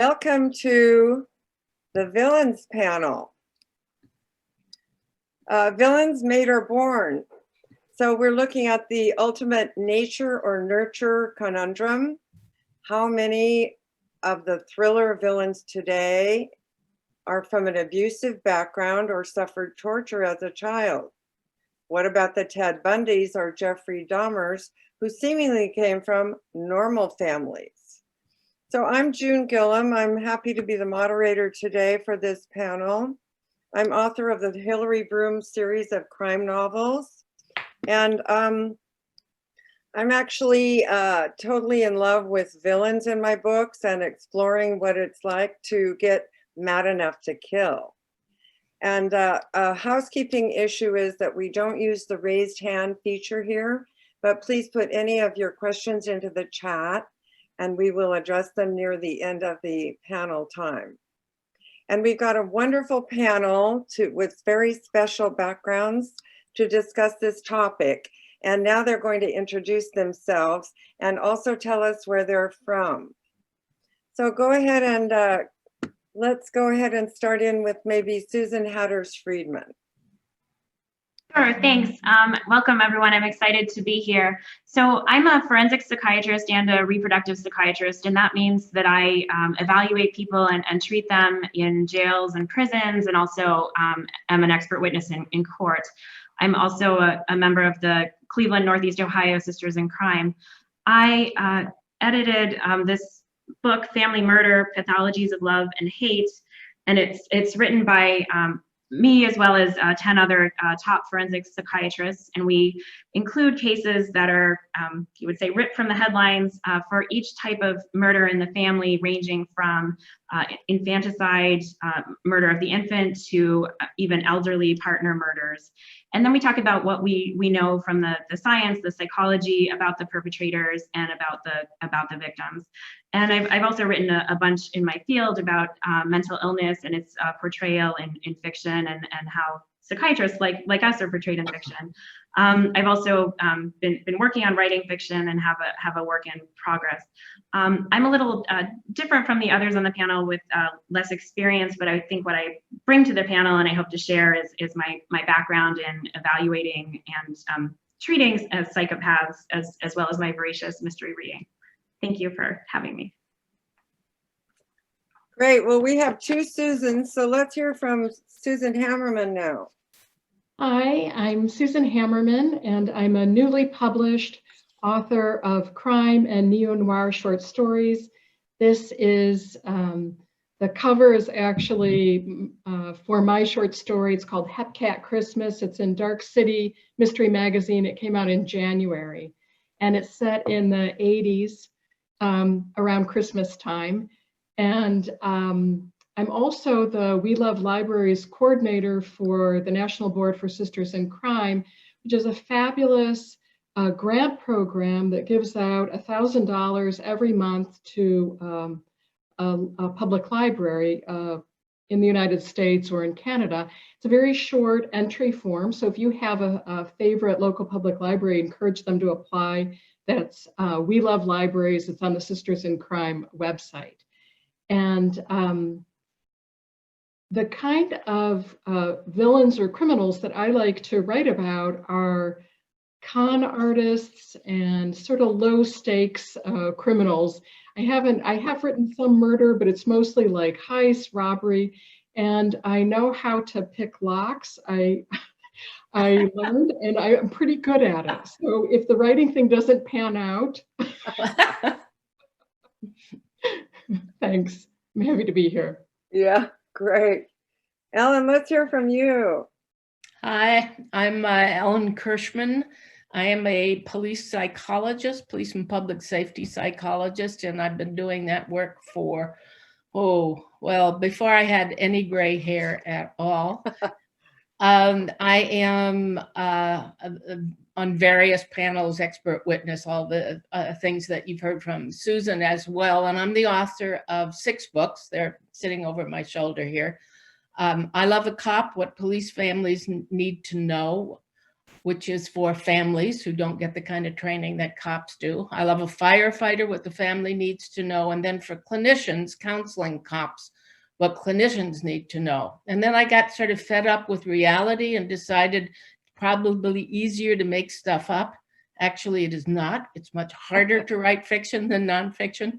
Welcome to the Villains panel. Villains made or born. So we're looking at the ultimate nature or nurture conundrum. How many of the thriller villains today are from an abusive background or suffered torture as a child? What about the Ted Bundys or Jeffery Dahmers, who seemingly came from normal families? So I'm June Gillam. I'm happy to be the moderator today for this panel. I'm author of the Hillary Broom series of crime novels. And I'm actually totally in love with villains in my books and exploring what it's like to get mad enough to kill. And a housekeeping issue is that we don't use the raised hand feature here, but please put any of your questions into the chat and we will address them near the end of the panel time. And we've got a wonderful panel with very special backgrounds to discuss this topic. And now they're going to introduce themselves and also tell us where they're from. So go ahead and let's go ahead and start in with maybe Susan Hatters Friedman. Sure, thanks. Welcome everyone. I'm excited to be here. So I'm a forensic psychiatrist and a reproductive psychiatrist, and that means that I evaluate people and treat them in jails and prisons, and also am an expert witness in court. I'm also a member of the Cleveland Northeast Ohio Sisters in Crime. I edited this book, Family Murder, Pathologies of Love and Hate, and it's written by me as well as 10 other top forensic psychiatrists, and we include cases that are, you would say, ripped from the headlines for each type of murder in the family, ranging from infanticide, murder of the infant, to even elderly partner murders. And then we talk about what we know from the science, the psychology about the perpetrators and about the victims. And I've also written a bunch in my field about mental illness and its portrayal in fiction, and how psychiatrists like us are portrayed in fiction. I've also been working on writing fiction and have a work in progress. I'm a little different from the others on the panel with less experience, but I think what I bring to the panel and I hope to share is my background in evaluating and treating psychopaths, as well as my voracious mystery reading. Thank you for having me. Great. Well, we have two Susans, so let's hear from Susan Hammerman now. Hi, I'm Susan Hammerman, and I'm a newly published author of crime and neo-noir short stories. This is, the cover is actually for my short story. It's called Hepcat Christmas. It's in Dark City Mystery Magazine. It came out in January, and it's set in the 80s. Around Christmas time. And I'm also the We Love Libraries coordinator for the National Board for Sisters in Crime, which is a fabulous grant program that gives out $1,000 every month to a public library in the United States or in Canada. It's a very short entry form. So if you have a favorite local public library, encourage them to apply. That's We Love Libraries. It's on the Sisters in Crime website. And the kind of villains or criminals that I like to write about are con artists and sort of low stakes criminals. I have written some murder, but it's mostly like heist, robbery, and I know how to pick locks. I learned, and I'm pretty good at it. So if the writing thing doesn't pan out, thanks. I'm happy to be here. Yeah, great. Ellen, let's hear from you. Hi, I'm Ellen Kirschman. I am a police psychologist, police and public safety psychologist, and I've been doing that work for, before I had any gray hair at all. I am on various panels, expert witness, all the things that you've heard from Susan as well. And I'm the author of 6 books. They're sitting over my shoulder here. I Love a Cop, What Police Families Need to Know. which is for families who don't get the kind of training that cops do. I love a firefighter, what the family needs to know. And then for clinicians, counseling cops, what clinicians need to know. And then I got sort of fed up with reality and decided it's probably easier to make stuff up. Actually, it is not. It's much harder to write fiction than nonfiction.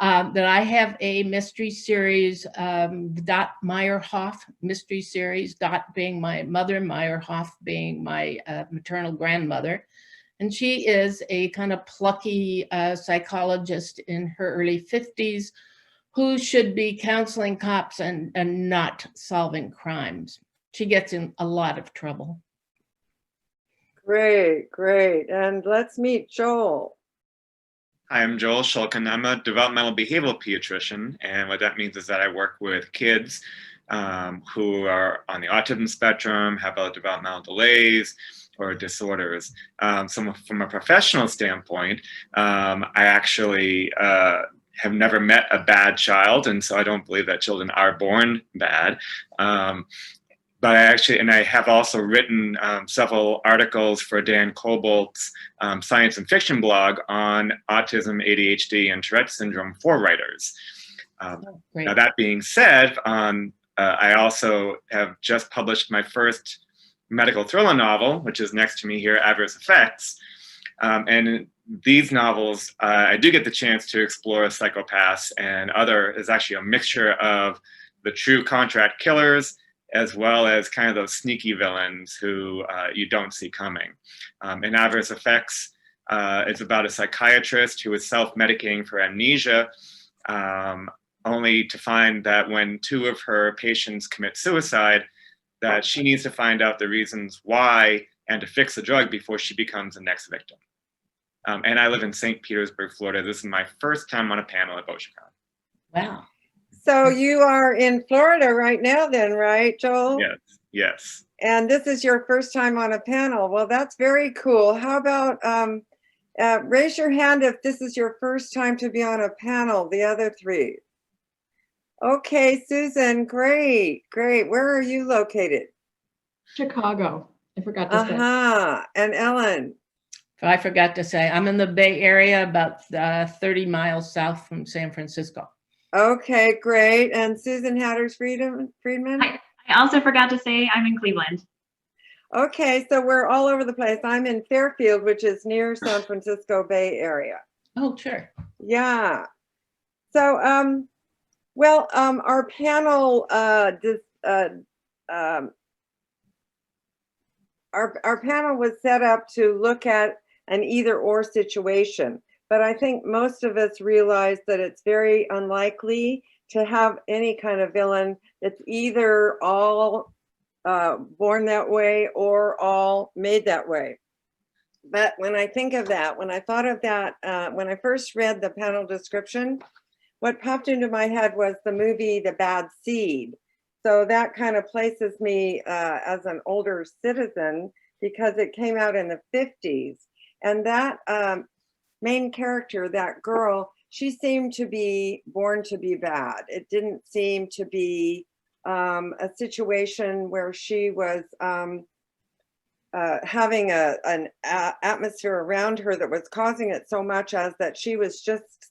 That I have a mystery series, Dot Meyerhoff mystery series, Dot being my mother, Meyerhoff being my maternal grandmother. And she is a kind of plucky psychologist in her early 50s who should be counseling cops and not solving crimes. She gets in a lot of trouble. Great, great. And let's meet Joel. Hi, I'm Joel Shulkin. I'm a developmental behavioral pediatrician, and what that means is that I work with kids who are on the autism spectrum, have other developmental delays or disorders. So from a professional standpoint, I actually have never met a bad child, and so I don't believe that children are born bad. But I have also written several articles for Dan Cobalt's science and fiction blog on autism, ADHD, and Tourette syndrome for writers. Now, that being said, I also have just published my first medical thriller novel, which is next to me here, Adverse Effects. And in these novels, I do get the chance to explore psychopaths and is actually a mixture of the true contract killers as well as kind of those sneaky villains who you don't see coming. In Adverse Effects, it's about a psychiatrist who is self-medicating for amnesia, only to find that when 2 of her patients commit suicide, that she needs to find out the reasons why and to fix the drug before she becomes the next victim. And I live in St. Petersburg, Florida. This is my first time on a panel at BoChaCon. Wow. So you are in Florida right now then, right, Joel? Yes, yes. And this is your first time on a panel. Well, that's very cool. How about raise your hand if this is your first time to be on a panel, the other 3. Okay, Susan, great, great. Where are you located? Chicago, I forgot to say. And Ellen? I forgot to say, I'm in the Bay Area, about 30 miles south from San Francisco. Okay, great. And Susan Hatters Friedman? I also forgot to say I'm in Cleveland. Okay, so we're all over the place. I'm in Fairfield, which is near San Francisco Bay Area. Oh, sure. Yeah. So, our panel, our panel was set up to look at an either-or situation. But I think most of us realize that it's very unlikely to have any kind of villain that's either all born that way or all made that way. But when I think of that, when I thought of that, when I first read the panel description, what popped into my head was the movie The Bad Seed. So that kind of places me as an older citizen because it came out in the 50s. And that main character, that girl, she seemed to be born to be bad. It didn't seem to be a situation where she was having an atmosphere around her that was causing it so much as that she was just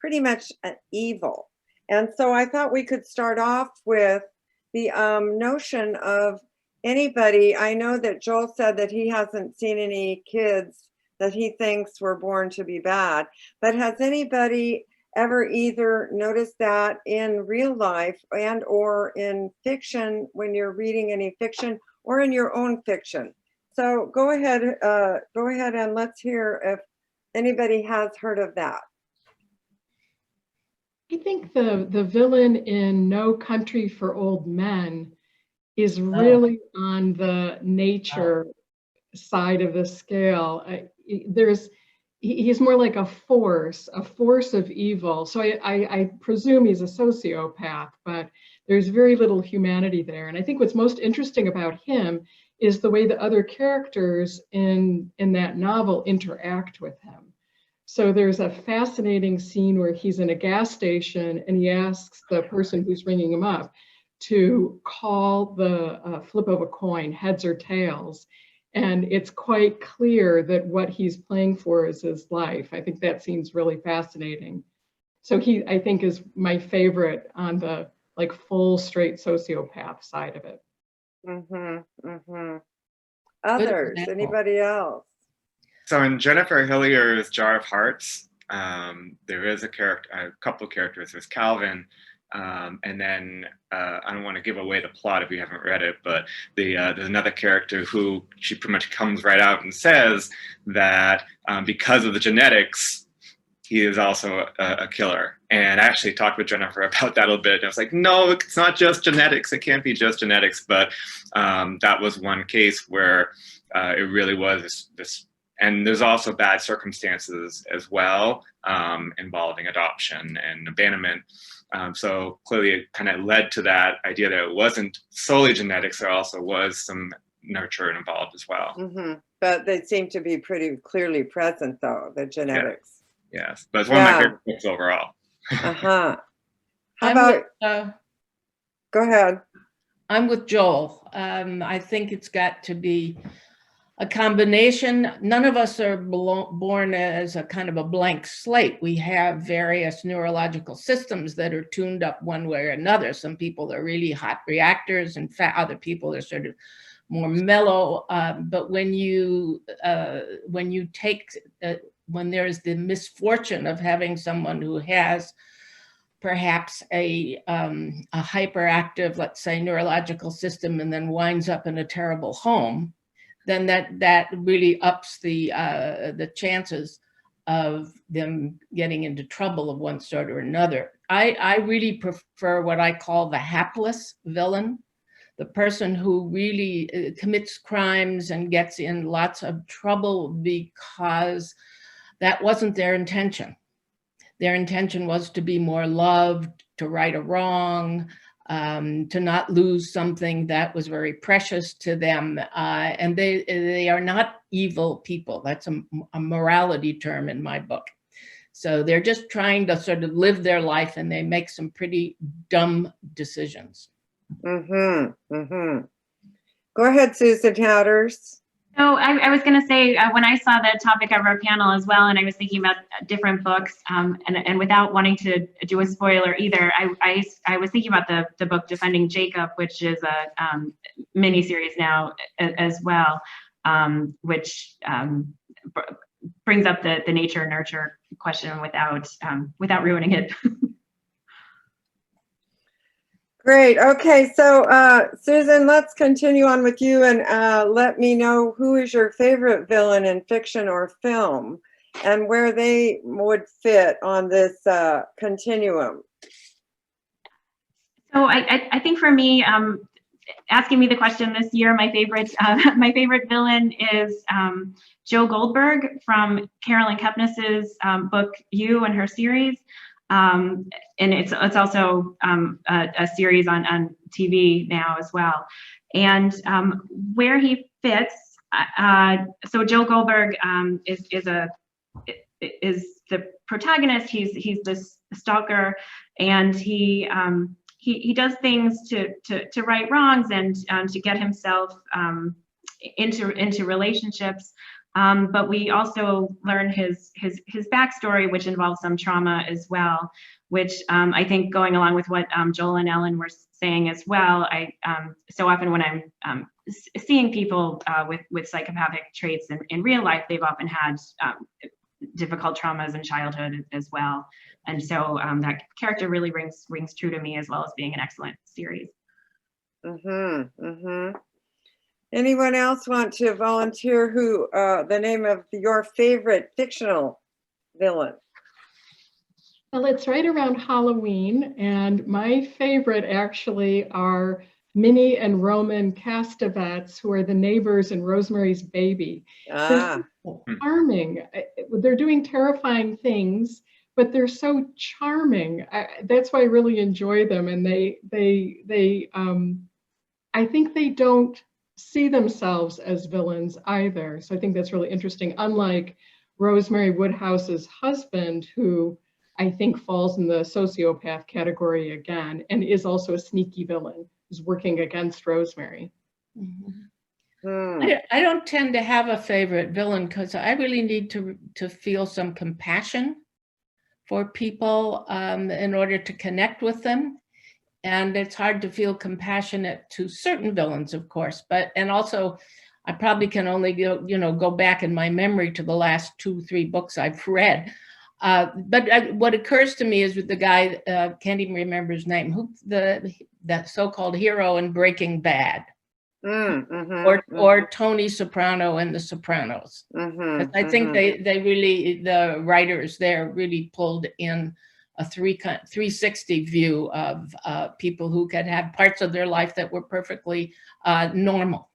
pretty much evil. And so I thought we could start off with the notion of anybody. I know that Joel said that he hasn't seen any kids that he thinks were born to be bad, but has anybody ever either noticed that in real life and or in fiction when you're reading any fiction or in your own fiction? So go ahead and let's hear if anybody has heard of that. I think the villain in No Country for Old Men is really on the nature side of the scale. He's more like a force of evil. So I presume he's a sociopath, but there's very little humanity there. And I think what's most interesting about him is the way the other characters in that novel interact with him. So there's a fascinating scene where he's in a gas station and he asks the person who's ringing him up to call the flip of a coin, heads or tails. And it's quite clear that what he's playing for is his life. I think that seems really fascinating. So he, I think, is my favorite on the like full straight sociopath side of it. Others, example. anybody else? So in Jennifer Hillier's Jar of Hearts, there is a couple of characters. There's Calvin, and then I don't want to give away the plot if you haven't read it, but there's another character who she pretty much comes right out and says that because of the genetics, he is also a killer. And I actually talked with Jennifer about that a little bit. And I was like, no, it's not just genetics. It can't be just genetics. But that was one case where it really was this. And there's also bad circumstances as well involving adoption and abandonment. So clearly it kind of led to that idea that it wasn't solely genetics. There also was some nurture involved as well. But they seem to be pretty clearly present, though, the genetics. Yes, but it's one of my favorite books overall. How about, go ahead. I'm with Joel. I think it's got to be a combination. None of us are born as a kind of a blank slate. We have various neurological systems that are tuned up one way or another. Some people are really hot reactors, and other people are sort of more mellow. But when when there's the misfortune of having someone who has perhaps a hyperactive, let's say, neurological system, and then winds up in a terrible home, then that really ups the chances of them getting into trouble of one sort or another. I really prefer what I call the hapless villain, the person who really commits crimes and gets in lots of trouble because that wasn't their intention. Their intention was to be more loved, to right a wrong, to not lose something that was very precious to them. And they are not evil people. That's a morality term in my book. So they're just trying to sort of live their life, and they make some pretty dumb decisions. Go ahead, Susan Hatters. So I was going to say, when I saw the topic of our panel as well, and I was thinking about different books, and without wanting to do a spoiler either, I was thinking about the book Defending Jacob, which is a miniseries now as well, which brings up the nature nurture question without ruining it. Great. Okay, so Susan, let's continue on with you, and let me know who is your favorite villain in fiction or film, and where they would fit on this continuum. So I think for me, asking me the question this year, my favorite villain is Joe Goldberg from Carolyn Kepnes's book You and her series. And it's also a series on TV now as well. And where he fits, so Joe Goldberg is the protagonist. He's this stalker, and he does things to right wrongs and to get himself into relationships. But we also learn his backstory, which involves some trauma as well, which I think, going along with what Joel and Ellen were saying as well, so often when I'm seeing people with psychopathic traits in real life, they've often had difficult traumas in childhood as well. And so that character really rings true to me, as well as being an excellent series. Anyone else want to volunteer who the name of your favorite fictional villain? Well, it's right around Halloween, and my favorite actually are Minnie and Roman Castevets, who are the neighbors in Rosemary's Baby. They're so charming. They're doing terrifying things, but they're so charming. That's why I really enjoy them. And I think they don't see themselves as villains either. So I think that's really interesting. Unlike Rosemary Woodhouse's husband, who I think falls in the sociopath category again, and is also a sneaky villain who's working against Rosemary. I don't tend to have a favorite villain because I really need to feel some compassion for people in order to connect with them. And it's hard to feel compassionate to certain villains, of course, and also I probably can only go back in my memory to the last 2-3 books I've read. But what occurs to me is with the guy, can't even remember his name, that so-called hero in Breaking Bad. Or Tony Soprano in The Sopranos. I think they really, the writers there really pulled in a 360 view of people who could have parts of their life that were perfectly normal.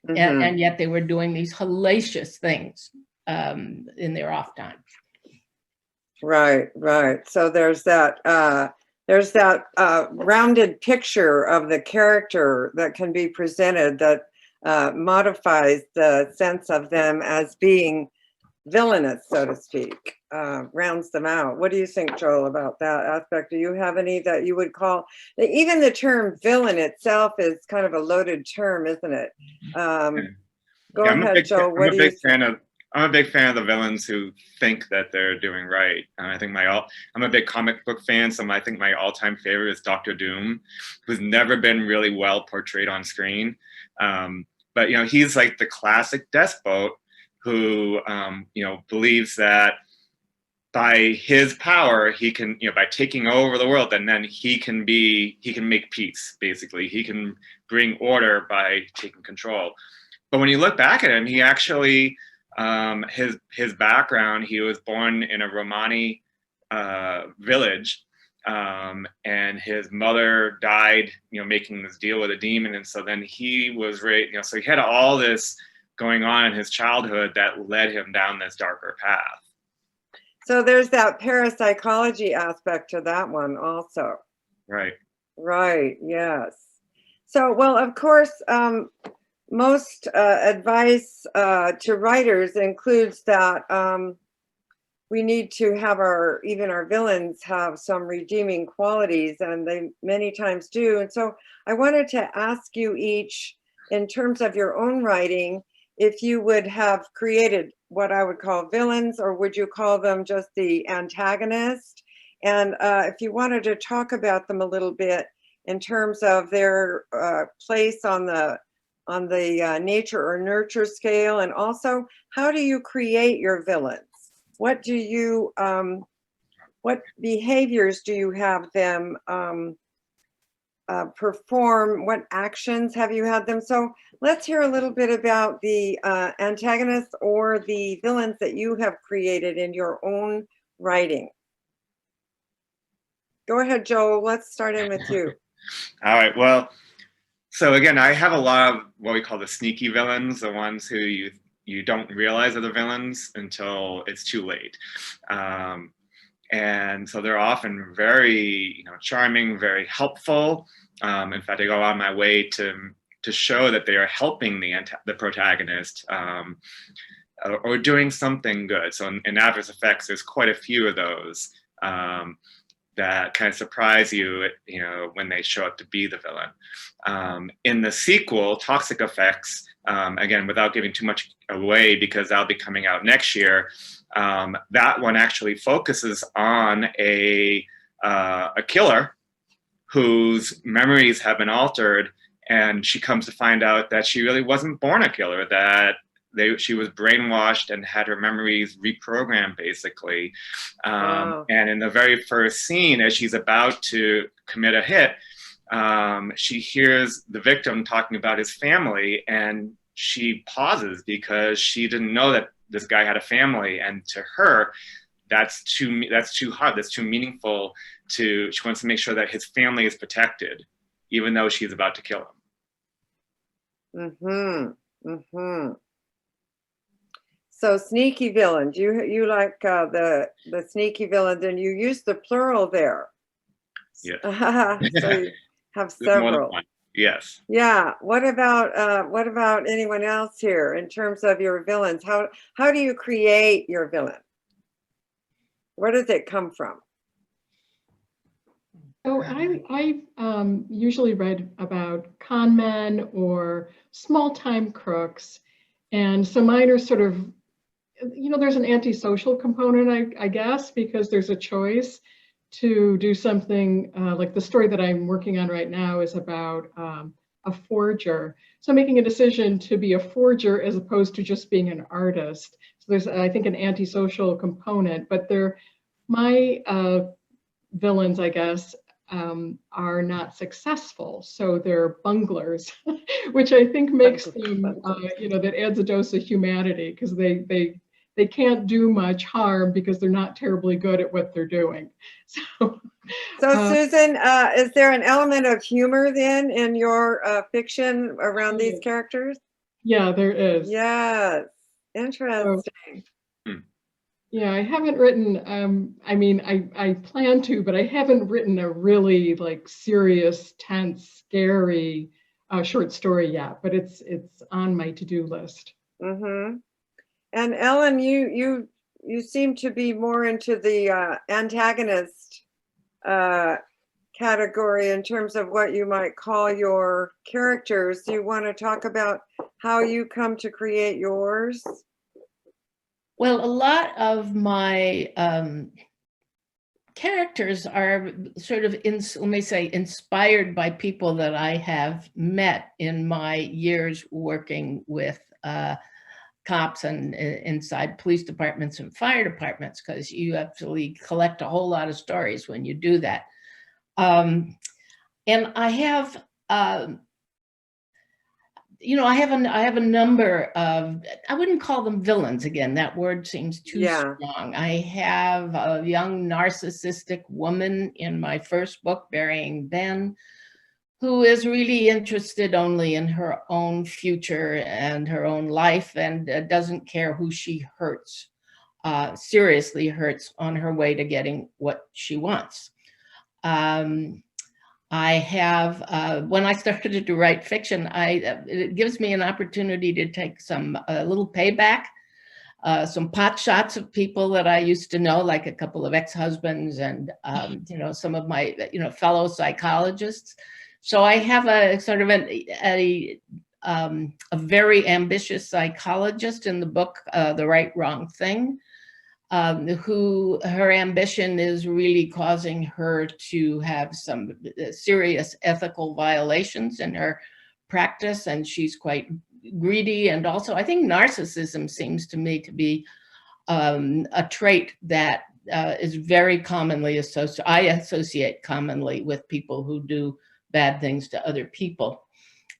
And yet they were doing these hellacious things in their off time. Right. So there's that rounded picture of the character that can be presented that modifies the sense of them as being villainous, so to speak, rounds them out. What do you think, Joel, about that aspect? Do you have any that you would call, even the term villain itself is kind of a loaded term, isn't it? Go ahead, Joel. What do you think? I'm a big fan of the villains who think that they're doing right. And I think I'm a big comic book fan, so I think my all-time favorite is Dr. Doom, who's never been really well portrayed on screen. But he's like the classic despot who believes that by his power he can, by taking over the world, and then he can make peace. Basically, he can bring order by taking control. But when you look back at him, he actually his background, he was born in a Romani village, and his mother died, making this deal with a demon. And so then he was raised, so he had all this going on in his childhood that led him down this darker path. So there's that parapsychology aspect to that one also. Right, yes. So, well, of course, most advice to writers includes that we need to have even our villains have some redeeming qualities, and they many times do. And so I wanted to ask you each, in terms of your own writing, if you would have created what I would call villains, or would you call them just the antagonist? And if you wanted to talk about them a little bit in terms of their place on the nature or nurture scale, and also how do you create your villains? What do you, what behaviors do you have them perform? What actions have you had them? So let's hear a little bit about the antagonists or the villains that you have created in your own writing. Go ahead, Joel. Let's start in with you. All right. Well, so again, I have a lot of what we call the sneaky villains, the ones who you don't realize are the villains until it's too late. And so they're often very, charming, very helpful. In fact, I go out of my way to show that they are helping the protagonist or doing something good. So in Adverse Effects, there's quite a few of those that kind of surprise you, when they show up to be the villain. In the sequel, Toxic Effects, again, without giving too much away because that'll be coming out next year, that one actually focuses on a killer whose memories have been altered, and she comes to find out that she really wasn't born a killer, that she was brainwashed and had her memories reprogrammed, basically. Wow. And in the very first scene, as she's about to commit a hit, she hears the victim talking about his family, and she pauses because she didn't know that this guy had a family. And to her, that's too hard, that's too meaningful. She wants to make sure that his family is protected, even though she's about to kill him. So sneaky villains, you like the sneaky villains, and you use the plural there. Yeah. So you have several. Yes. Yeah. What about anyone else here in terms of your villains? How do you create your villain? Where does it come from? So I usually read about con men or small-time crooks. And so mine are sort of, there's an antisocial component, I guess, because there's a choice to do something like the story that I'm working on right now is about a forger. So making a decision to be a forger as opposed to just being an artist. So there's, I think, an antisocial component, but my villains, I guess, are not successful. So they're bunglers, which I think makes them, that adds a dose of humanity because they can't do much harm because they're not terribly good at what they're doing. So Susan, is there an element of humor then in your fiction around these characters? Yeah, there is. Yes, interesting. Yeah, I haven't written, I plan to, but I haven't written a really like serious, tense, scary short story yet, but it's on my to-do list. Mm-hmm. And Ellen, you seem to be more into the antagonist category in terms of what you might call your characters. Do you want to talk about how you come to create yours? Well, a lot of my characters are sort of, let me say, inspired by people that I have met in my years working with cops and inside police departments and fire departments, because you actually collect a whole lot of stories when you do that. And I have, I have a number of, I wouldn't call them villains. Again, that word seems too strong. I have a young narcissistic woman in my first book, Burying Ben, who is really interested only in her own future and her own life and doesn't care who she hurts, seriously hurts on her way to getting what she wants. I have, when I started to write fiction, it gives me an opportunity to take some little payback, some pot shots of people that I used to know, like a couple of ex-husbands and, some of my, fellow psychologists. So I have a sort of a very ambitious psychologist in the book, The Right, Wrong Thing, who her ambition is really causing her to have some serious ethical violations in her practice. And she's quite greedy. And also, I think narcissism seems to me to be a trait that is very commonly I associate commonly with people who do bad things to other people.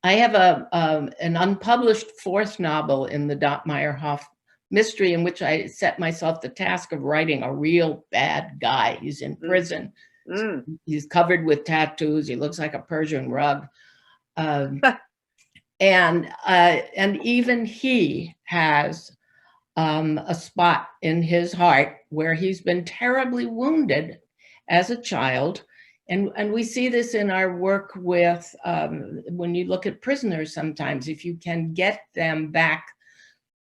I have an unpublished fourth novel in the Dot Meyerhoff mystery in which I set myself the task of writing a real bad guy. He's in prison. He's covered with tattoos. He looks like a Persian rug. And even he has a spot in his heart where he's been terribly wounded as a child. And we see this in our work with, when you look at prisoners sometimes, if you can get them back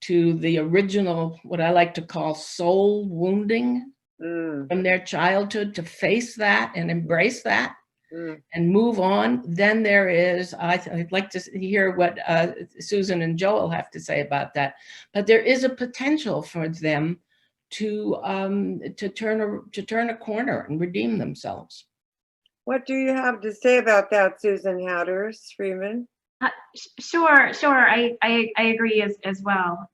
to the original, what I like to call soul wounding from their childhood, to face that and embrace that and move on, then there is, I'd like to hear what Susan and Joel have to say about that, but there is a potential for them to turn a corner and redeem themselves. What do you have to say about that, Susan Hatters, Friedman? Sure. I agree as well.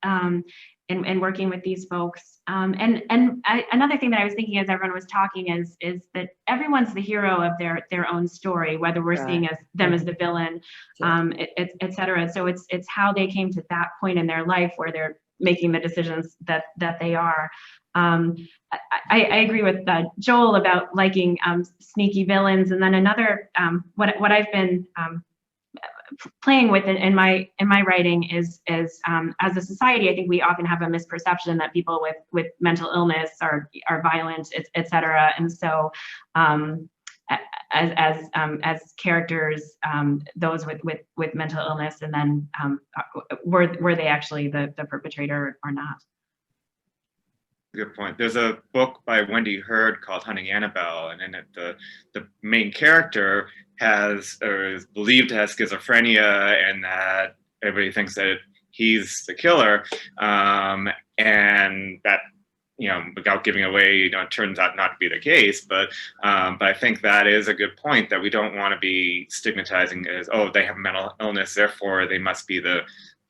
In working with these folks, another thing that I was thinking as everyone was talking is that everyone's the hero of their own story, whether we're seeing them as the villain, et cetera. So it's how they came to that point in their life where they're making the decisions that they are. I agree with Joel about liking sneaky villains, and then another what I've been playing with in my writing is as a society, I think we often have a misperception that people with mental illness are violent, et cetera. And so as characters, those with mental illness, and then were they actually the perpetrator or not? Good point. There's a book by Wendy Hurd called Hunting Annabelle, and in it, the main character has, or is believed to have schizophrenia, and that everybody thinks that he's the killer, and that, you know, without giving away, you know, it turns out not to be the case. But I think that is a good point, that we don't want to be stigmatizing as, oh, they have mental illness, therefore they must be the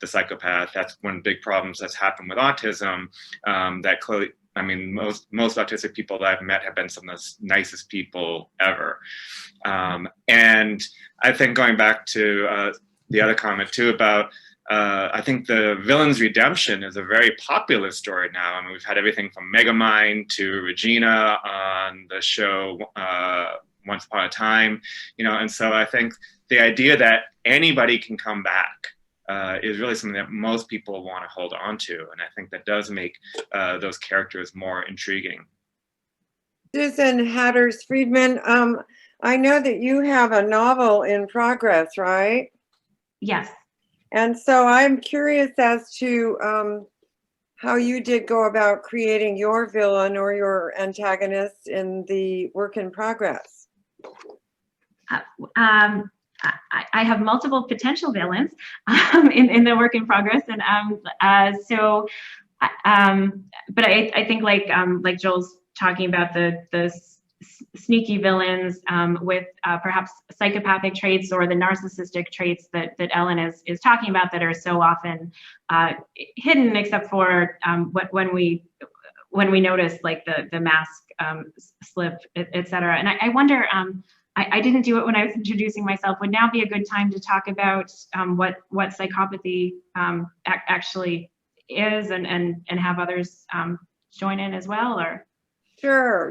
psychopath. That's one of the big problems that's happened with autism. That clearly, I mean, most autistic people that I've met have been some of the nicest people ever. And I think going back to the other comment too about, I think the villain's redemption is a very popular story now. I mean, we've had everything from Megamind to Regina on the show Once Upon a Time, you know, and so I think the idea that anybody can come back is really something that most people want to hold on to. And I think that does make those characters more intriguing. Susan Hatters Friedman, I know that you have a novel in progress, right? Yes. And so I'm curious as to how you did go about creating your villain or your antagonist in the work in progress. I have multiple potential villains in the work in progress, and but I think like Joel's talking about the sneaky villains with perhaps psychopathic traits or the narcissistic traits that Ellen is talking about that are so often hidden, except for when we notice, like the mask slip, et cetera. And I wonder. I didn't do it when I was introducing myself. Would now be a good time to talk about what psychopathy actually is, and have others join in as well, or?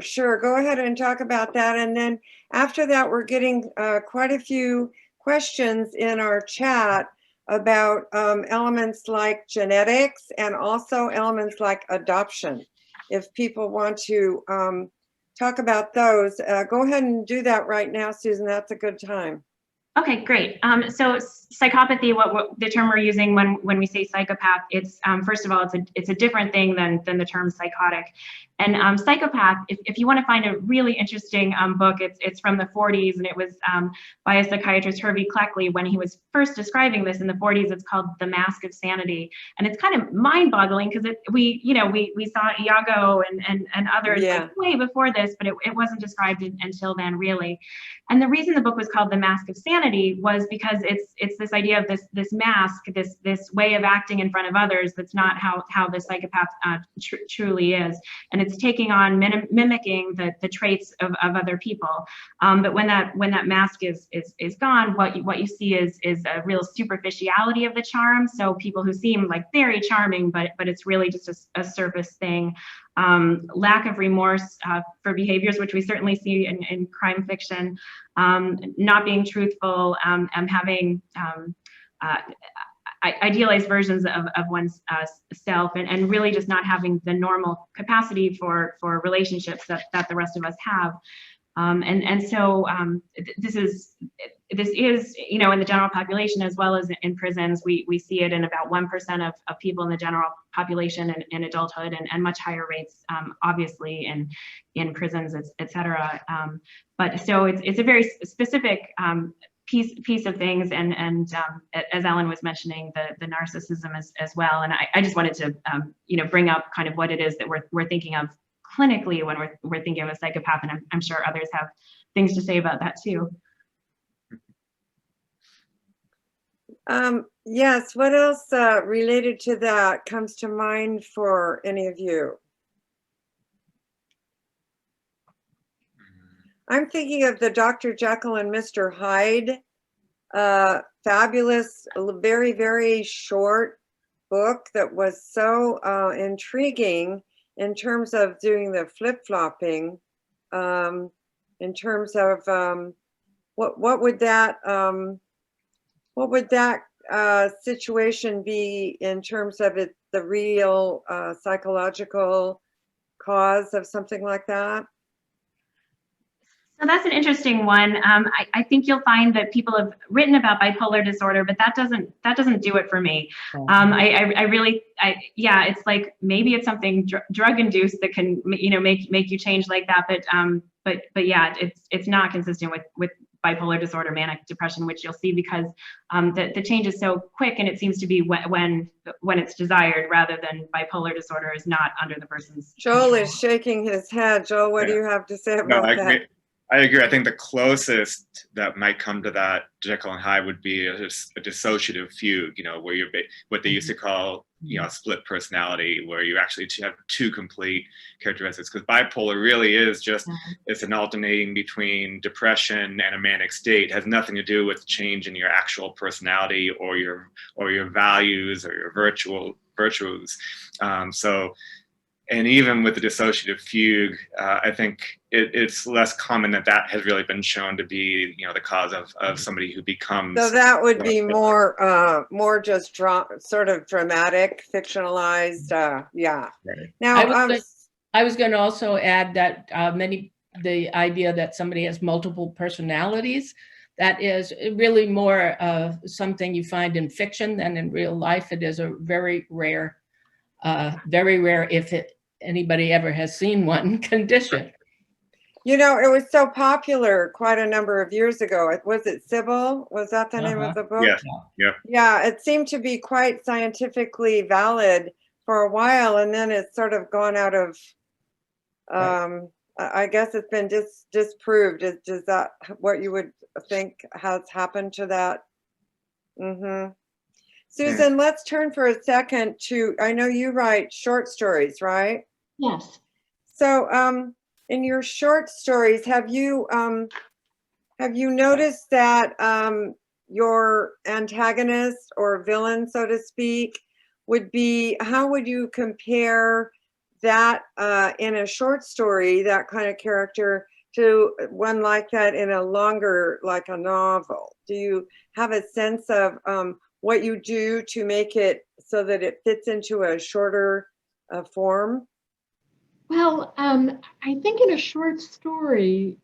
Sure. Go ahead and talk about that. And then after that, we're getting quite a few questions in our chat about elements like genetics and also elements like adoption. If people want to talk about those, go ahead and do that right now, Susan. That's a good time. Okay, great. So psychopathy, what the term we're using when we say psychopath, it's first of all, it's a different thing than the term psychotic. And psychopath, if you want to find a really interesting book, it's from the 40s, and it was by a psychiatrist, Hervey Cleckley, when he was first describing this in the 40s. It's called The Mask of Sanity, and it's kind of mind-boggling because we saw Iago and others like way before this, but it wasn't described until then, really. And the reason the book was called The Mask of Sanity was because it's this idea of this mask, this way of acting in front of others that's not how the psychopath truly is, and it's taking on mimicking the traits of other people. But when that mask is gone, what you see is a real superficiality of the charm. So people who seem like very charming, but it's really just a surface thing. Lack of remorse for behaviors, which we certainly see in crime fiction, not being truthful, having idealized versions of one's self, and really just not having the normal capacity for relationships that the rest of us have. And so this is, in the general population as well as in prisons. We see it in about 1% of people in the general population in adulthood, and much higher rates, obviously, in prisons, et cetera. But so it's a very specific piece of things, and as Ellen was mentioning, the narcissism as well. And I just wanted to bring up kind of what it is that we're thinking of clinically when we're thinking of a psychopath, and I'm sure others have things to say about that too. Yes, what else related to that comes to mind for any of you? I'm thinking of the Dr. Jekyll and Mr. Hyde, fabulous, very, very short book that was so intriguing in terms of doing the flip-flopping, in terms of what would that situation be in terms of the real psychological cause of something like that? So that's an interesting one. I think you'll find that people have written about bipolar disorder, but that doesn't do it for me. I really, yeah, it's like maybe it's something drug induced that can, you know, make you change like that. But yeah, it's not consistent with bipolar disorder, manic depression, which you'll see because the change is so quick, and it seems to be when it's desired rather than bipolar disorder is not under the person's Joel control. is shaking his head. Joel, what do you have to say No, about that? I agree. I think the closest that might come to that Jekyll and Hyde would be a dissociative fugue, you know, where you're what they used to call, you know, split personality, where you actually have two complete characteristics. Because bipolar really is just, it's an alternating between depression and a manic state. It has nothing to do with change in your actual personality or your values or your virtues. And even with the dissociative fugue, I think it's less common that has really been shown to be, you know, the cause of somebody who becomes. So that would be more just sort of dramatic, fictionalized. Yeah. Right. Now, I was going to also add that the idea that somebody has multiple personalities, that is really more something you find in fiction than in real life. It is a very rare, if anybody ever has seen one, condition. you know, it was so popular quite a number of years ago. Was it Sybil? Was that the name of the book? Yes. Yeah. Yeah, it seemed to be quite scientifically valid for a while, and then it's sort of gone out of, I guess it's been disproved. Is that what you would think has happened to that? Susan, let's turn for a second to, I know you write short stories, right? Yes. So in your short stories, have you noticed that your antagonist or villain, so to speak, would be, how would you compare that in a short story, that kind of character, to one like that in a longer, like a novel? Do you have a sense of what you do to make it so that it fits into a shorter form? Well, I think in a short story,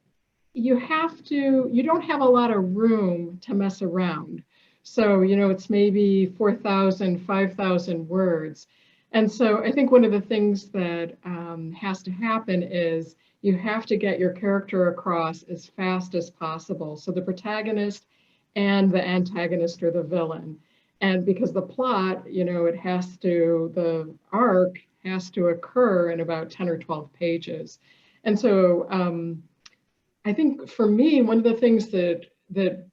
you don't have a lot of room to mess around. So, you know, it's maybe 4,000, 5,000 words. And so I think one of the things that has to happen is you have to get your character across as fast as possible. So the protagonist and the antagonist or the villain. And because the plot, you know, the arc has to occur in about 10 or 12 pages. And so I think for me, one of the things that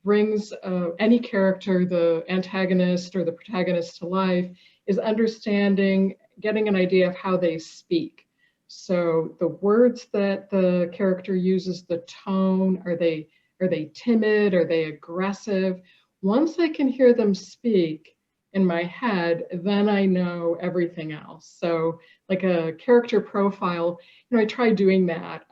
brings any character, the antagonist or the protagonist, to life is getting an idea of how they speak. So the words that the character uses, the tone, are they timid? Are they aggressive? Once I can hear them speak in my head, then I know everything else. So like a character profile, you know, I tried doing that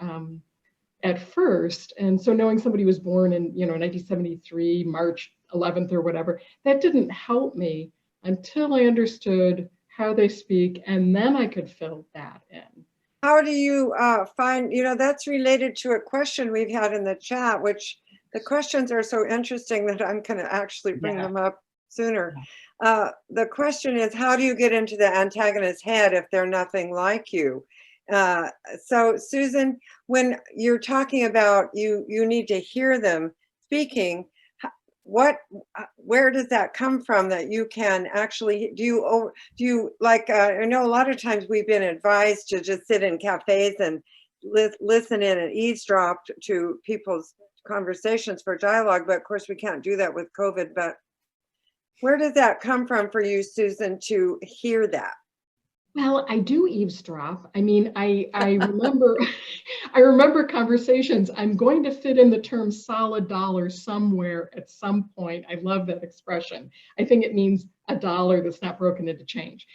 at first. And so knowing somebody was born in, you know, 1973, March 11th or whatever, that didn't help me until I understood how they speak, and then I could fill that in. How do you find, you know, that's related to a question we've had in the chat, which the questions are so interesting that I'm going to actually bring them up sooner. The question is, how do you get into the antagonist's head if they're nothing like you? So Susan, when you're talking about you need to hear them speaking, where does that come from that you can actually, do you like, I know a lot of times we've been advised to just sit in cafes and listen in and eavesdrop to people's conversations for dialogue, but of course we can't do that with COVID. But where does that come from for you, Susan, to hear that? Well, I do eavesdrop. I mean, I remember I remember conversations. I'm going to fit in the term solid dollar somewhere at some point. I love that expression. I think it means a dollar that's not broken into change.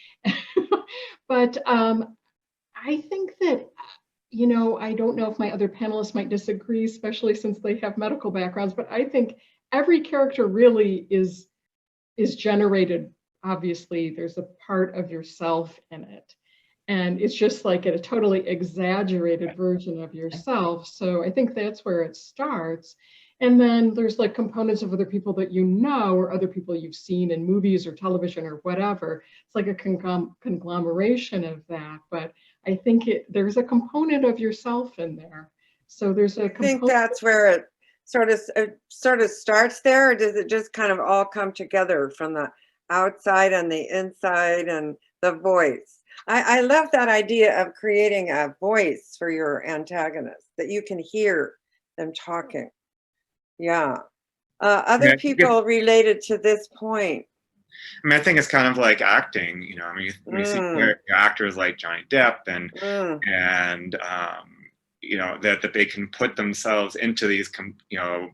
But I think that, you know, I don't know if my other panelists might disagree, especially since they have medical backgrounds, but I think every character really is generated. Obviously, there's a part of yourself in it. And it's just like a totally exaggerated version of yourself. So I think that's where it starts. And then there's like components of other people that you know, or other people you've seen in movies or television or whatever. It's like a conglomeration of that. But I think there's a component of yourself in there. So there's a I think component. that's where it sort of starts there, or does it just kind of all come together from the outside and the inside and the voice? I love that idea of creating a voice for your antagonist, that you can hear them talking. Yeah. Other Yeah, people related to this point. I mean, I think it's kind of like acting, you know. I mean, when you see actors like Johnny Depp and you know, that they can put themselves into these, you know,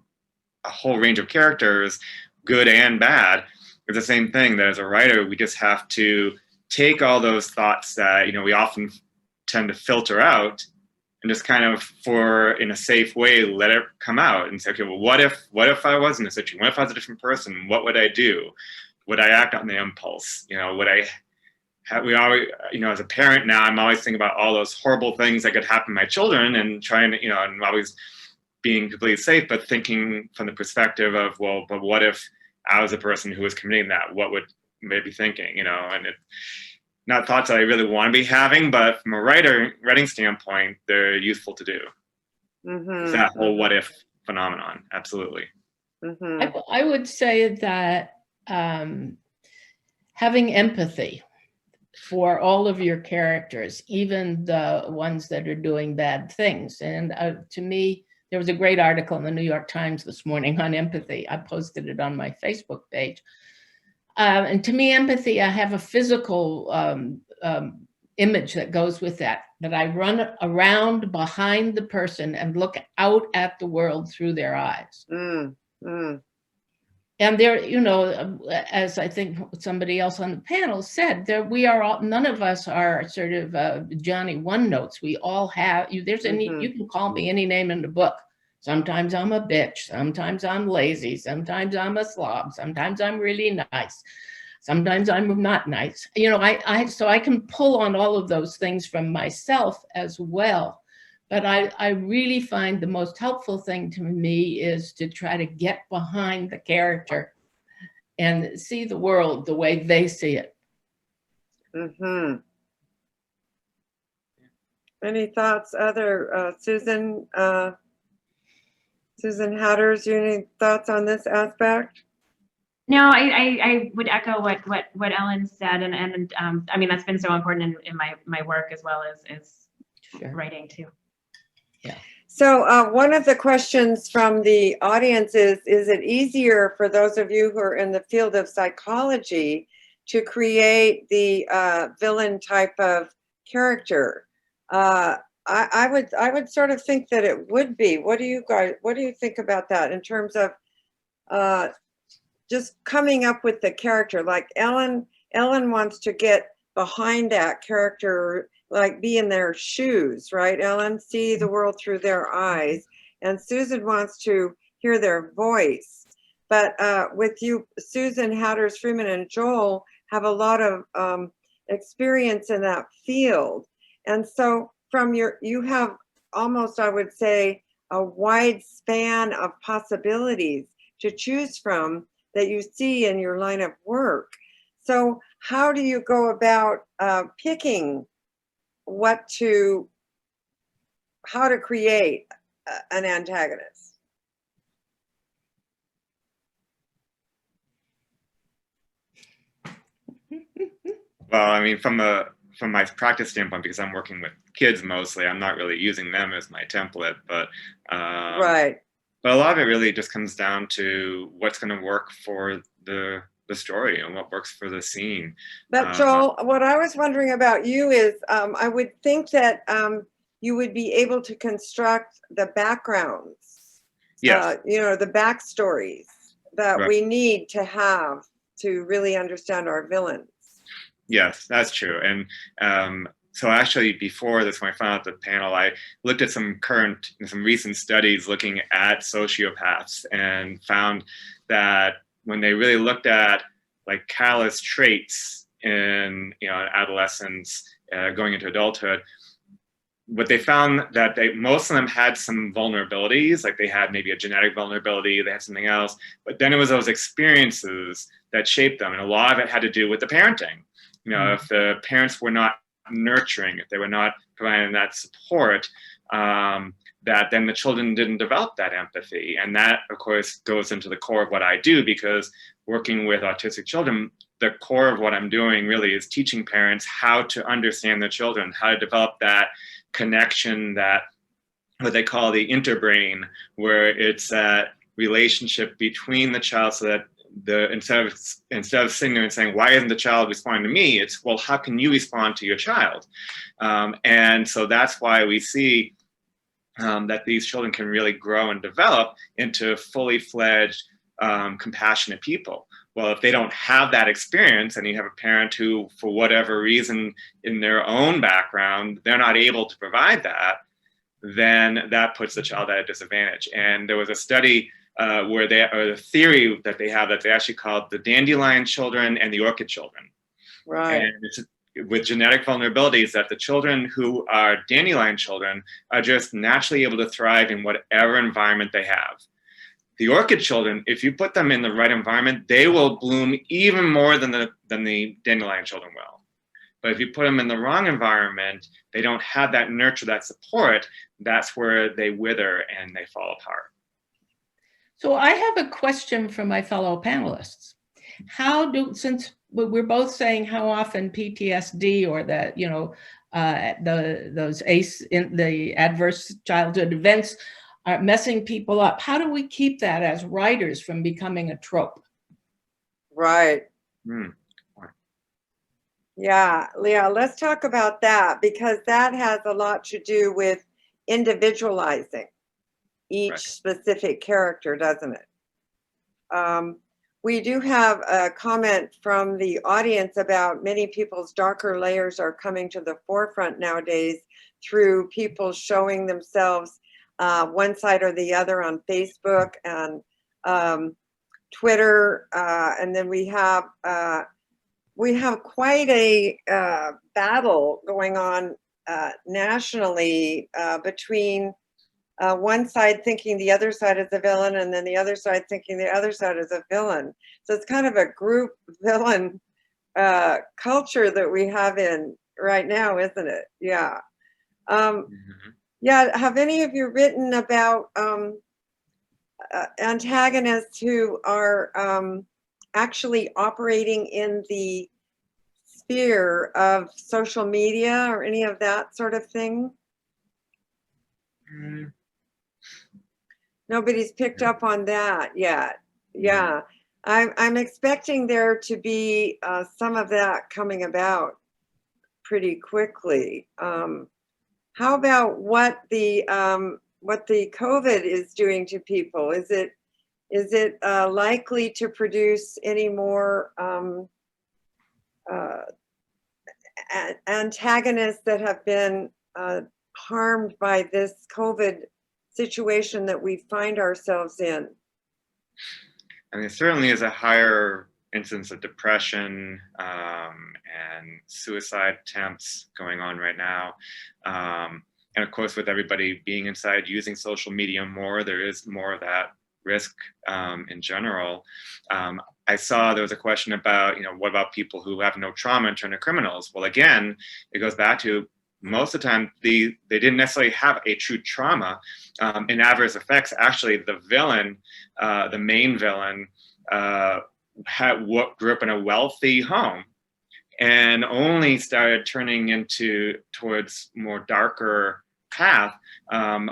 a whole range of characters, good and bad. It's the same thing, that as a writer, we just have to take all those thoughts that, you know, we often tend to filter out, and just kind of, in a safe way, let it come out and say, okay, well, what if I was in a situation? What if I was a different person? What would I do? Would I act on the impulse? You know, we always, you know, as a parent now, I'm always thinking about all those horrible things that could happen to my children, and trying to, you know, and always being completely safe, but thinking from the perspective of, well, but what if I was a person who was committing that? What would they be thinking? You know, and not thoughts that I really want to be having, but from a writing standpoint, they're useful to do. It's that whole what if phenomenon. Absolutely. I would say that having empathy for all of your characters, even the ones that are doing bad things. And to me, there was a great article in the New York Times this morning on empathy. I posted it on my Facebook page. And to me, empathy, I have a physical image that goes with that I run around behind the person and look out at the world through their eyes. And there, you know, as I think somebody else on the panel said, we are all, none of us are sort of Johnny One Notes. We all have, you can call me any name in the book. Sometimes I'm a bitch. Sometimes I'm lazy. Sometimes I'm a slob. Sometimes I'm really nice. Sometimes I'm not nice. You know, so I can pull on all of those things from myself as well. But I really find the most helpful thing to me is to try to get behind the character and see the world the way they see it. Any thoughts, Susan? Susan Hatters, you any thoughts on this aspect? No, I would echo what Ellen said, and I mean, that's been so important in my work as well as writing too. Yeah. So one of the questions from the audience is it easier for those of you who are in the field of psychology to create the villain type of character? I would sort of think that it would be. What do you think about that in terms of just coming up with the character? Like Ellen wants to get behind that character, like be in their shoes, right, Ellen? See the world through their eyes. And Susan wants to hear their voice. But with you, Susan, Hatters, Friedman, and Joel have a lot of experience in that field. And so you have almost, I would say, a wide span of possibilities to choose from that you see in your line of work. So how do you go about picking how to create an antagonist? Well, I mean, from my practice standpoint, because I'm working with kids mostly, I'm not really using them as my template, but right. But a lot of it really just comes down to what's going to work for the story and what works for the scene. But Joel, what I was wondering about you is, I would think that you would be able to construct the backgrounds, yes. You know, the backstories that Right. we need to have to really understand our villains. Yes, that's true. And so actually before this, when I found out the panel, I looked at some recent studies looking at sociopaths and found that when they really looked at like callous traits in adolescence, going into adulthood, what they found that most of them had some vulnerabilities, like they had maybe a genetic vulnerability, they had something else, but then it was those experiences that shaped them. And a lot of it had to do with the parenting. If the parents were not nurturing, if they were not providing that support, that then the children didn't develop that empathy. And that, of course, goes into the core of what I do, because working with autistic children, the core of what I'm doing really is teaching parents how to understand their children, how to develop that connection, that what they call the interbrain, where it's that relationship between the child, so that instead of sitting there and saying, why isn't the child responding to me? It's, well, how can you respond to your child? And so that's why we see that these children can really grow and develop into fully fledged, compassionate people. Well, if they don't have that experience, and you have a parent who, for whatever reason in their own background, they're not able to provide that, then that puts the child at a disadvantage. And there was a study or a theory that they have that they actually called the dandelion children and the orchid children. Right. And it's with genetic vulnerabilities, that the children who are dandelion children are just naturally able to thrive in whatever environment they have. The orchid children, if you put them in the right environment, they will bloom even more than the dandelion children will. But if you put them in the wrong environment, they don't have that nurture, that support, that's where they wither and they fall apart. So I have a question for my fellow panelists. Since we're both saying how often PTSD or that, those the adverse childhood events are messing people up, how do we keep that as writers from becoming a trope? Right. Yeah, Leah, let's talk about that, because that has a lot to do with individualizing each specific character, doesn't it? We do have a comment from the audience about many people's darker layers are coming to the forefront nowadays through people showing themselves one side or the other on Facebook and Twitter, and then we have quite a battle going on nationally between one side thinking the other side is a villain, and then the other side thinking the other side is a villain. So it's kind of a group villain culture that we have in right now, isn't it? Yeah. Yeah, have any of you written about antagonists who are actually operating in the sphere of social media or any of that sort of thing? Nobody's picked up on that yet. Yeah, I'm expecting there to be some of that coming about pretty quickly. How about what the COVID is doing to people? Is it likely to produce any more antagonists that have been harmed by this COVID situation that we find ourselves in? I mean, it certainly is a higher incidence of depression and suicide attempts going on right now. And of course, with everybody being inside using social media more, there is more of that risk in general. I saw there was a question about, what about people who have no trauma and turn to criminals? Well, again, it goes back to most of the time, they didn't necessarily have a true trauma. In adverse effects, actually, the villain, the main villain, grew up in a wealthy home and only started turning towards more darker path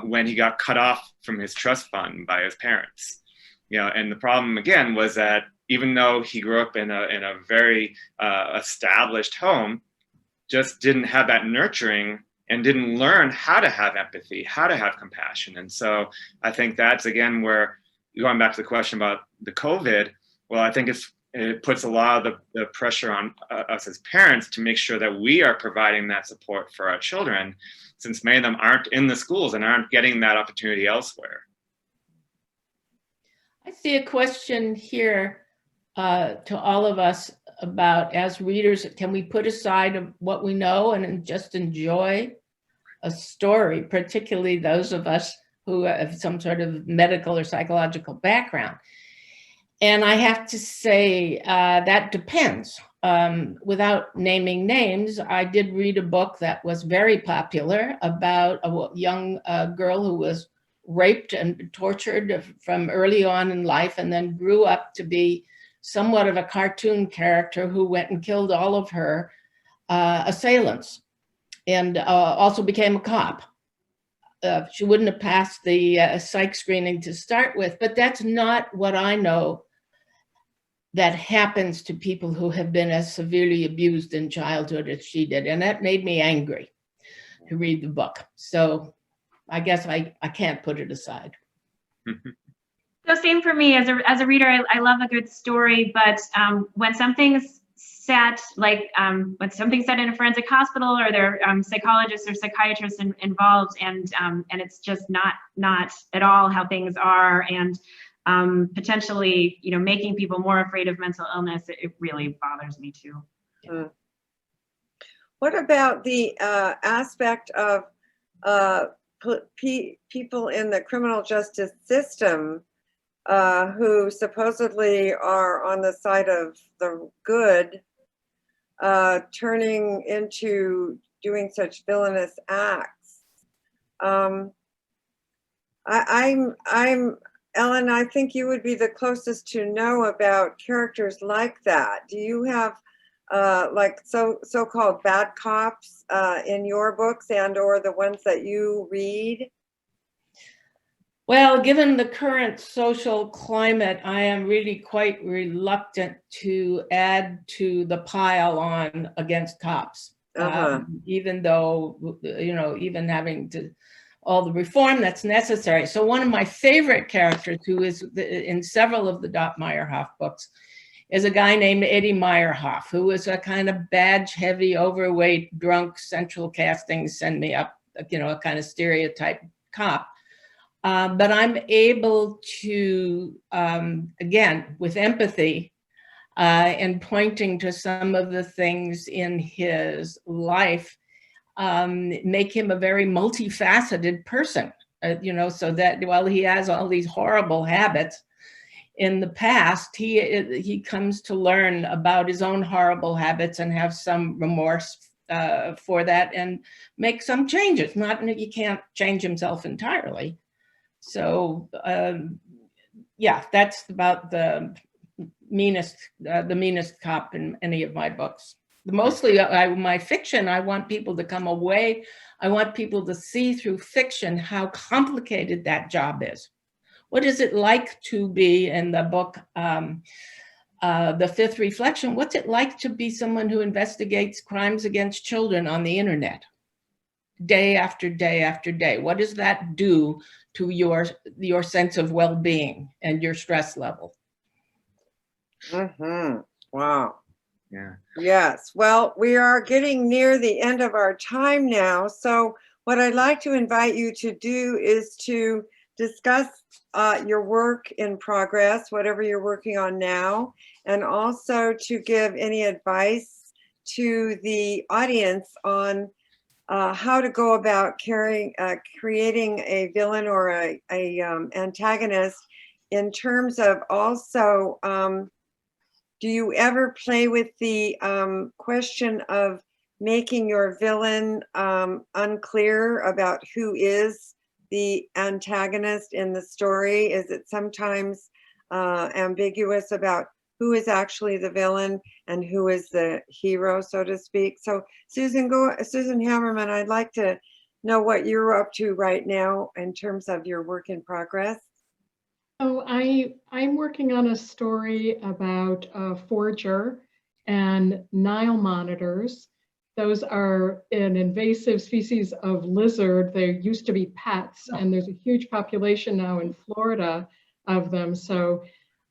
when he got cut off from his trust fund by his parents. And the problem again was that even though he grew up in a very established home, just didn't have that nurturing and didn't learn how to have empathy, how to have compassion. And so I think that's again where, going back to the question about the COVID, well, I think it puts a lot of the pressure on us as parents to make sure that we are providing that support for our children, since many of them aren't in the schools and aren't getting that opportunity elsewhere. I see a question here to all of us about, as readers, can we put aside what we know and just enjoy a story, particularly those of us who have some sort of medical or psychological background? And I have to say that depends. Without naming names, I did read a book that was very popular about a young girl who was raped and tortured from early on in life, and then grew up to be somewhat of a cartoon character who went and killed all of her assailants, and also became a cop. She wouldn't have passed the psych screening to start with, but that's not what I know that happens to people who have been as severely abused in childhood as she did. And that made me angry to read the book. So I guess I can't put it aside. So same for me as a reader. I love a good story, but when something's set, like when something's set in a forensic hospital, or there are psychologists or psychiatrists involved, and it's just not at all how things are, and potentially, making people more afraid of mental illness, it really bothers me too. Mm. What about the aspect of people in the criminal justice system who supposedly are on the side of the good, turning into doing such villainous acts? Ellen, I think you would be the closest to know about characters like that. Do you have like so-called bad cops in your books and or the ones that you read? Well, given the current social climate, I am really quite reluctant to add to the pile on against cops. Even though, even having to all the reform that's necessary. So one of my favorite characters, who is in several of the Dot Meyerhoff books, is a guy named Eddie Meyerhoff, who is a kind of badge-heavy, overweight, drunk, central casting, send me up, a kind of stereotype cop. But I'm able to, again, with empathy and pointing to some of the things in his life, make him a very multifaceted person, so that while he has all these horrible habits in the past, he comes to learn about his own horrible habits and have some remorse for that and make some changes. He can't change himself entirely. So yeah, that's about the meanest cop in any of my books. Mostly my fiction, I want people to come away. I want people to see through fiction how complicated that job is. What is it like to be, in the book, The Fifth Reflection, what's it like to be someone who investigates crimes against children on the internet? Day after day after day. What does that do to your sense of well-being and your stress level? Mm-hmm. Wow. Yeah. Yes. Well, we are getting near the end of our time now. So what I'd like to invite you to do is to discuss your work in progress, whatever you're working on now, and also to give any advice to the audience on how to go about creating a villain or a antagonist, in terms of also, do you ever play with the question of making your villain unclear about who is the antagonist in the story? Is it sometimes ambiguous about who is actually the villain and who is the hero, so to speak? So Susan Hammerman, I'd like to know what you're up to right now in terms of your work in progress. So I'm working on a story about a forger and Nile monitors. Those are an invasive species of lizard. They used to be pets, and there's a huge population now in Florida of them. So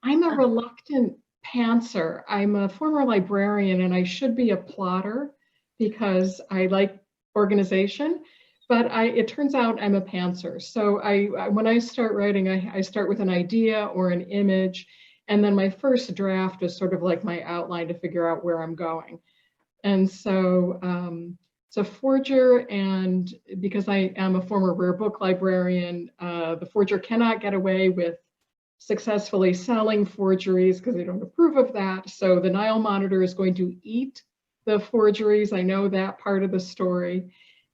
I'm a reluctant pantser. I'm a former librarian, and I should be a plotter because I like organization. But it turns out I'm a pantser. So when I start writing, I start with an idea or an image, And then my first draft is sort of like my outline to figure out where I'm going. And so it's a forger, and because I am a former rare book librarian, the forger cannot get away with successfully selling forgeries because they don't approve of that. So the Nile Monitor is going to eat the forgeries. I know that part of the story.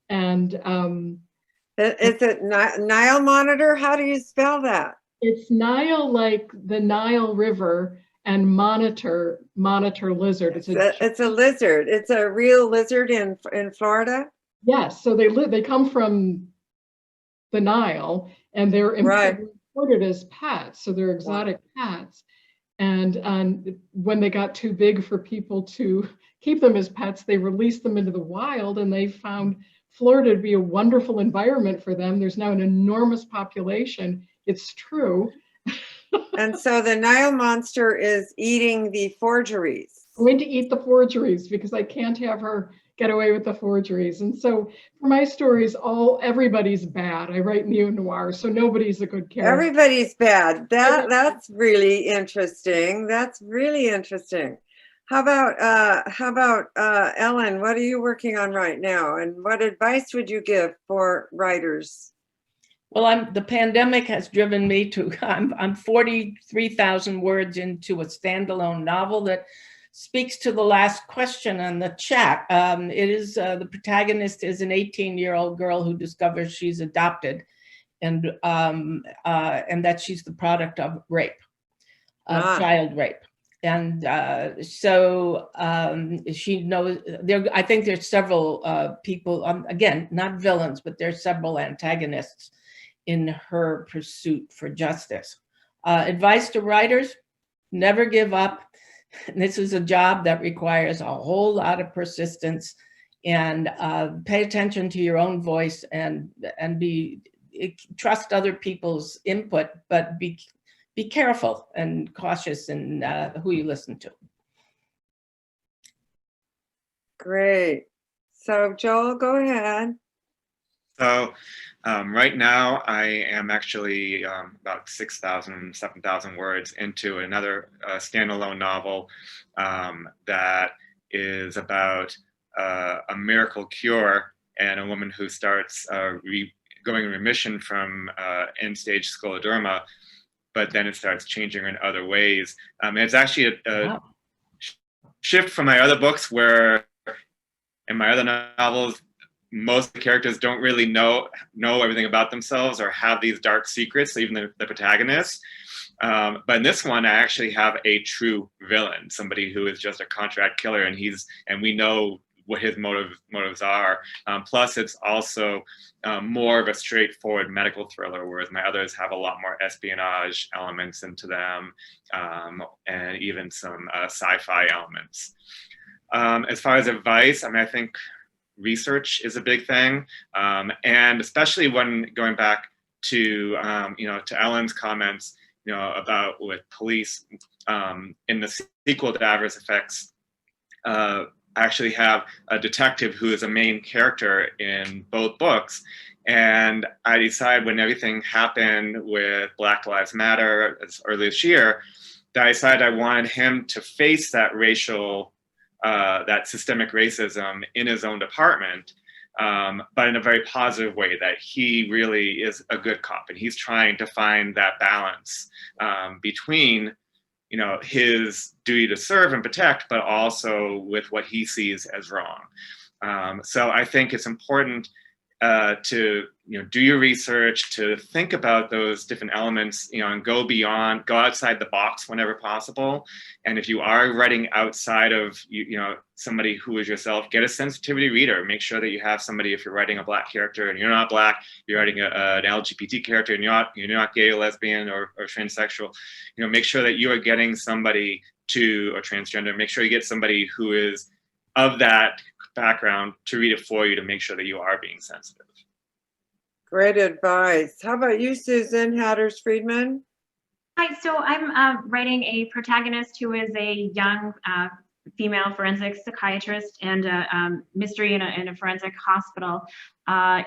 And Is it Nile Monitor? How do you spell that? it's Nile, like the Nile River, and monitor lizard. It's a lizard. It's a real lizard in Florida. yes. So they come from the Nile, and they're imported as pets. So they're exotic pets. And when they got too big for people to keep them as pets, they released them into the wild, and they found Florida to be a wonderful environment for them. There's now an enormous population. It's true. And so the Nile monster is eating the forgeries. Going to eat the forgeries because I can't have her get away with the forgeries. And so for my stories, everybody's bad. I write neo-noir, so nobody's a good character. Everybody's bad. That's really interesting. That's really interesting. How about Ellen? What are you working on right now? And what advice would you give for writers? Well, the pandemic has driven me to, I'm 43,000 words into a standalone novel that speaks to the last question on the chat. It is, the protagonist is an 18-year-old girl who discovers she's adopted, and that she's the product of rape, child rape. And so she knows, I think there's several people, again, not villains, but there's several antagonists in her pursuit for justice. Advice to writers: never give up. This is a job that requires a whole lot of persistence, and pay attention to your own voice, and trust other people's input, but be careful and cautious in who you listen to. Great. So Joel, go ahead. So right now I am actually about 6,000, 7,000 words into another standalone novel that is about a miracle cure and a woman who starts going in remission from end-stage scleroderma, but then it starts changing her in other ways. It's actually a shift from my other books, where in my other novels, most of the characters don't really know everything about themselves or have these dark secrets, even the protagonist. But in this one, I actually have a true villain, somebody who is just a contract killer, and we know what his motives are. Plus, it's also more of a straightforward medical thriller, whereas my others have a lot more espionage elements into them, and even some sci-fi elements. As far as advice, I think research is a big thing, and especially when going back to to Ellen's comments, about with police in the sequel to Adverse Effects. I actually have a detective who is a main character in both books, and I decided when everything happened with Black Lives Matter as early this year, that I decided I wanted him to face that that systemic racism in his own department, but in a very positive way, that he really is a good cop, and he's trying to find that balance between his duty to serve and protect, but also with what he sees as wrong. So I think it's important to do your research, to think about those different elements, and go outside the box whenever possible. And if you are writing outside of somebody who is yourself, get a sensitivity reader. Make sure that you have somebody, if you're writing a Black character and you're not Black, you're writing an LGBT character and you're not gay or lesbian or transsexual, make sure that you are getting somebody or transgender. Make sure you get somebody who is of that background to read it for you, to make sure that you are being sensitive. Great advice. How about you, Susan Hatters-Friedman? Hi, so I'm writing a protagonist who is a young female forensic psychiatrist and a mystery in a forensic hospital.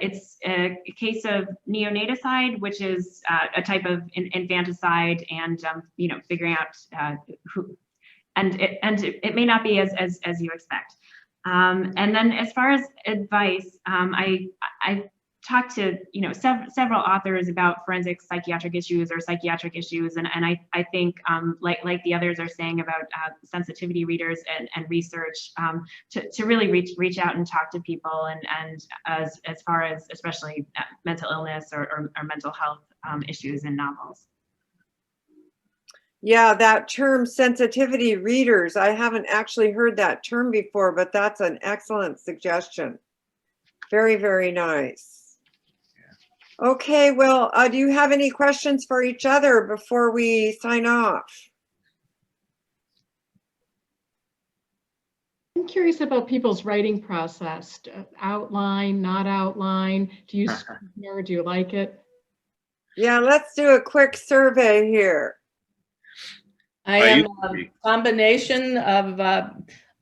It's a case of neonaticide, which is a type of infanticide, and you know, figuring out who, and it may not be as you expect. And then as far as advice, I talked to, you know, several authors about forensic psychiatric issues or psychiatric issues, and I think like the others are saying about sensitivity readers and research, to really reach out and talk to people, and as far as especially mental illness or mental health issues in novels. Yeah, that term sensitivity readers, I haven't actually heard that term before, but that's an excellent suggestion. Very, very nice. Okay, well, do you have any questions for each other before we sign off? I'm curious about people's writing process. Outline, not outline. Do you scrivener? Do you like it? Yeah, let's do a quick survey here. I am a combination of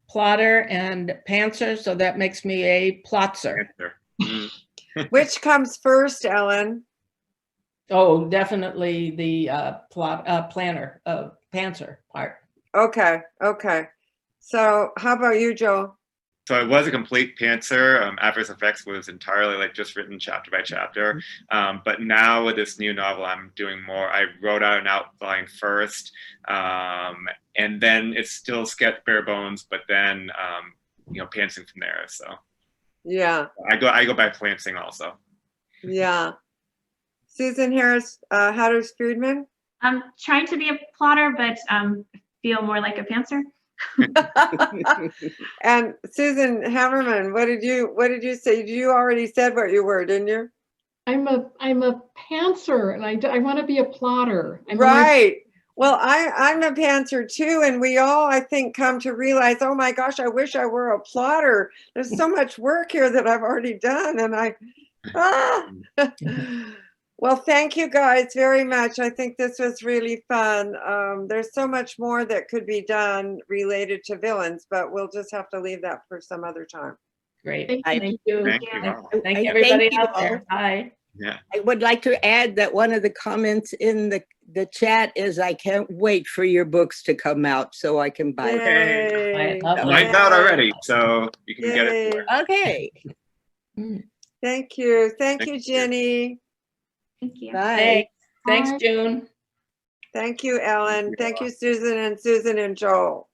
plotter and pantser, so that makes me a plotzer. Which comes first, Ellen? Oh, definitely the planner, pantser part. Okay, okay. So how about you, Joel? So I was a complete pantser. Adverse Effects was entirely like just written chapter by chapter. But now with this new novel, I'm doing more. I wrote out an outline first, and then it's still sketch bare bones, but then you know, pantsing from there. So Yeah, I go by pantsing also. yeah. Susan Harris, Hatters Friedman. I'm trying to be a plotter, but feel more like a pantser. And Susan Hammerman, what did you say? You already said what you were, didn't you? I'm a pantser, and I want to be a plotter. Right. Well, I'm a pantser too, and we all, I think, come to realize, oh my gosh, I wish I were a plotter. There's so much work here that I've already done, and Well, thank you guys very much. I think this was really fun. There's so much more that could be done related to villains, but we'll just have to leave that for some other time. Great. Thank you. Thank you all. Thank everybody you out all. there. Bye. Yeah. I would like to add that one of the comments in the chat is, I can't wait for your books to come out so I can buy them. Yay. Mine's out already, so you can get it. Yay. Okay, Thank you. Thank Thank you, you. Jenny. Thank you. bye. Thanks, Bye. June. Thank you, Ellen. Thank you, Susan and Joel.